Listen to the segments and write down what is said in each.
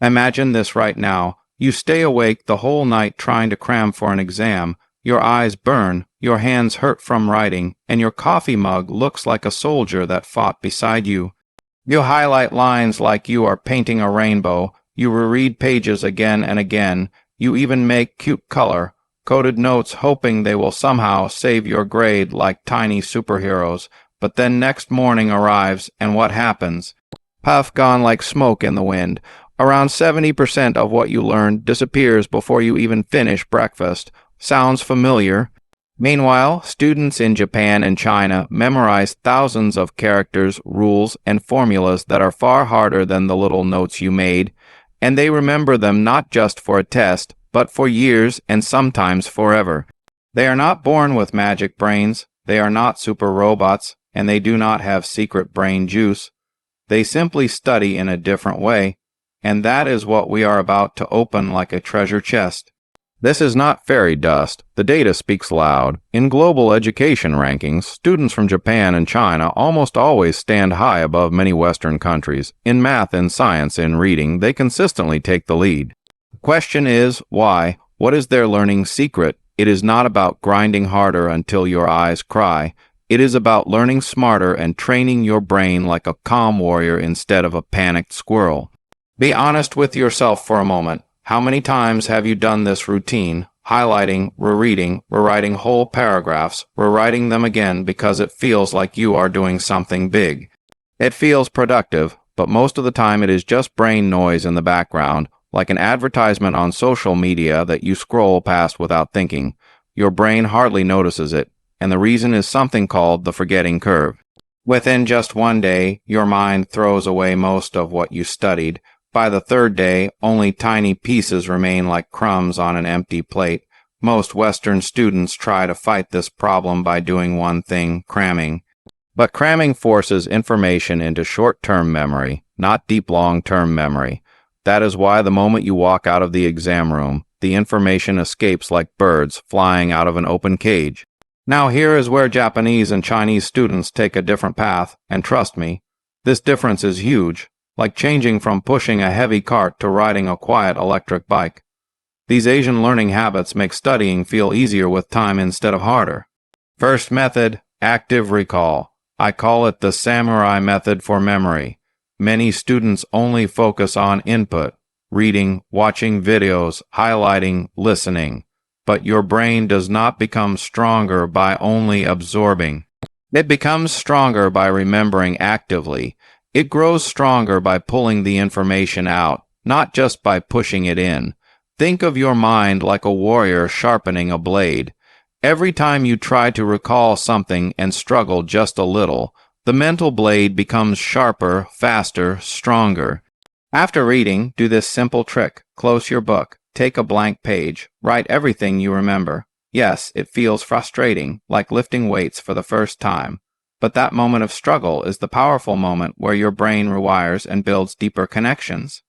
Imagine this right now. You stay awake the whole night trying to cram for an exam. Your eyes burn, your hands hurt from writing, and your coffee mug looks like a soldier that fought beside you. You highlight lines like you are painting a rainbow. You reread pages again and again. You even make cute color-coded notes hoping they will somehow save your grade like tiny superheroes. But then next morning arrives, and what happens? Puff gone like smoke in the wind. Around 70% of what you learned disappears before you even finish breakfast. Sounds familiar? Meanwhile, students in Japan and China memorize thousands of characters, rules, and formulas that are far harder than the little notes you made, and they remember them not just for a test, but for years and sometimes forever. They are not born with magic brains, they are not super robots, and they do not have secret brain juice. They simply study in a different way, and that is what we are about to open like a treasure chest. This is not fairy dust. The data speaks loud. In global education rankings, students from Japan and China almost always stand high above many Western countries. In math and science and reading, they consistently take the lead. The question is, why? What is their learning secret? It is not about grinding harder until your eyes cry. It is about learning smarter and training your brain like a calm warrior instead of a panicked squirrel. Be honest with yourself for a moment. How many times have you done this routine, highlighting, rereading, rewriting whole paragraphs, rewriting them again because it feels like you are doing something big? It feels productive, but most of the time it is just brain noise in the background, like an advertisement on social media that you scroll past without thinking. Your brain hardly notices it, and the reason is something called the forgetting curve. Within just one day, your mind throws away most of what you studied. By the third day, only tiny pieces remain like crumbs on an empty plate. Most Western students try to fight this problem by doing one thing, cramming. But cramming forces information into short-term memory, not deep long-term memory. That is why the moment you walk out of the exam room, the information escapes like birds flying out of an open cage. Now here is where Japanese and Chinese students take a different path, and trust me, this difference is huge. Like changing from pushing a heavy cart to riding a quiet electric bike. These Asian learning habits make studying feel easier with time instead of harder. First method, active recall. I call it the samurai method for memory. Many students only focus on input, reading, watching videos, highlighting, listening. But your brain does not become stronger by only absorbing. It becomes stronger by remembering actively. It grows stronger by pulling the information out, not just by pushing it in. Think of your mind like a warrior sharpening a blade. Every time you try to recall something and struggle just a little, the mental blade becomes sharper, faster, stronger. After reading, do this simple trick. Close your book, take a blank page, write everything you remember. Yes, it feels frustrating, like lifting weights for the first time. But that moment of struggle is the powerful moment where your brain rewires and builds deeper connections.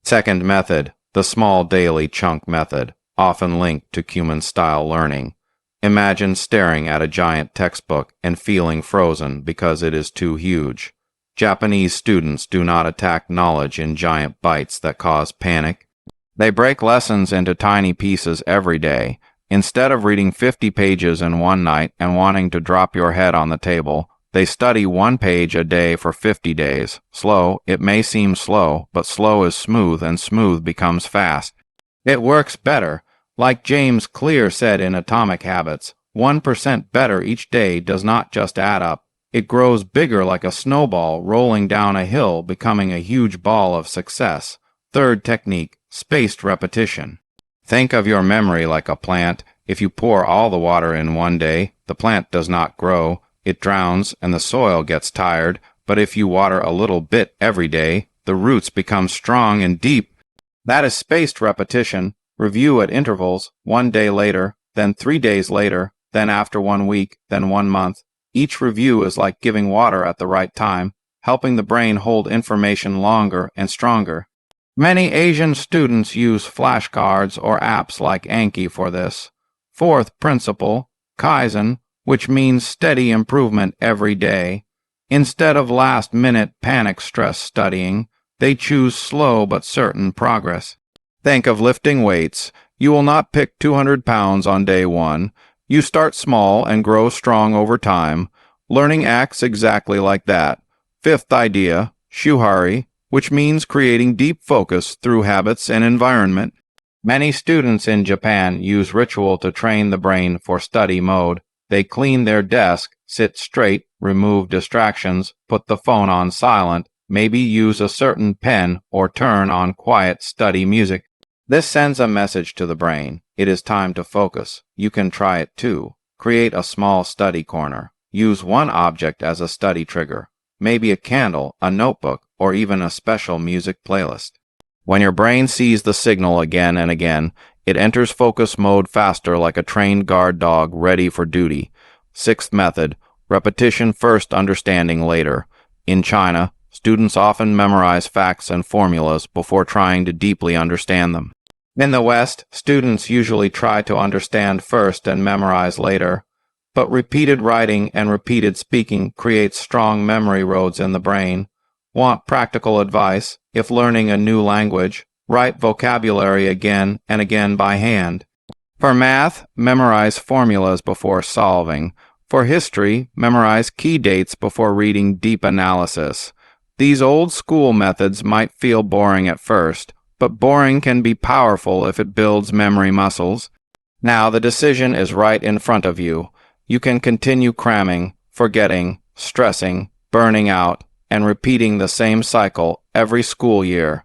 Second method, the small daily chunk method, often linked to Cuman-style learning. Imagine staring at a giant textbook and feeling frozen because it is too huge. Japanese students do not attack knowledge in giant bites that cause panic. They break lessons into tiny pieces every day. Instead of reading 50 pages in one night and wanting to drop your head on the table, they study one page a day for 50 days. Slow, it may seem slow, but slow is smooth and smooth becomes fast. It works better. Like James Clear said in Atomic Habits, 1% better each day does not just add up. It grows bigger like a snowball rolling down a hill, becoming a huge ball of success. Third technique, spaced repetition. Think of your memory like a plant. If you pour all the water in one day, the plant does not grow. It drowns and the soil gets tired, but if you water a little bit every day, the roots become strong and deep. That is spaced repetition. Review at intervals, 1 day later, then 3 days later, then after 1 week, then 1 month. Each review is like giving water at the right time, helping the brain hold information longer and stronger. Many Asian students use flashcards or apps like Anki for this. Fourth principle, Kaizen, which means steady improvement every day. Instead of last-minute panic stress studying, They choose slow but certain progress. Think of lifting weights. You will not pick 200 pounds on day one. You start small and grow strong over time. Learning acts exactly like that. Fifth idea, shuhari, which means creating deep focus through habits and environment. Many students in Japan use ritual to train the brain for study mode. They clean their desk, sit straight, remove distractions, put the phone on silent, maybe use a certain pen or turn on quiet study music. This sends a message to the brain. It is time to focus. You can try it too. Create a small study corner. Use one object as a study trigger. Maybe a candle, a notebook, or even a special music playlist. When your brain sees the signal again and again, it enters focus mode faster like a trained guard dog ready for duty. Sixth method, repetition first, understanding later. In China, students often memorize facts and formulas before trying to deeply understand them. In the West, students usually try to understand first and memorize later. But repeated writing and repeated speaking creates strong memory roads in the brain. Want practical advice? If learning a new language, write vocabulary again and again by hand. For math, memorize formulas before solving. For history, memorize key dates before reading deep analysis. These old school methods might feel boring at first, but boring can be powerful if it builds memory muscles. Now the decision is right in front of you. You can continue cramming, forgetting, stressing, burning out, and repeating the same cycle every school year.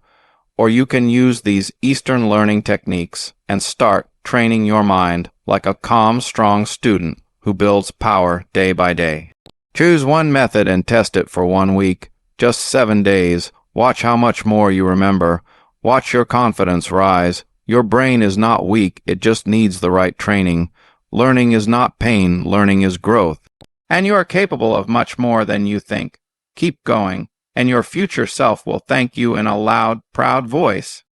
Or you can use these Eastern learning techniques and start training your mind like a calm, strong student who builds power day by day. Choose one method and test it for 1 week. Just 7 days. Watch how much more you remember. Watch your confidence rise. Your brain is not weak, it just needs the right training. Learning is not pain, learning is growth. And you are capable of much more than you think. Keep going, and your future self will thank you in a loud, proud voice.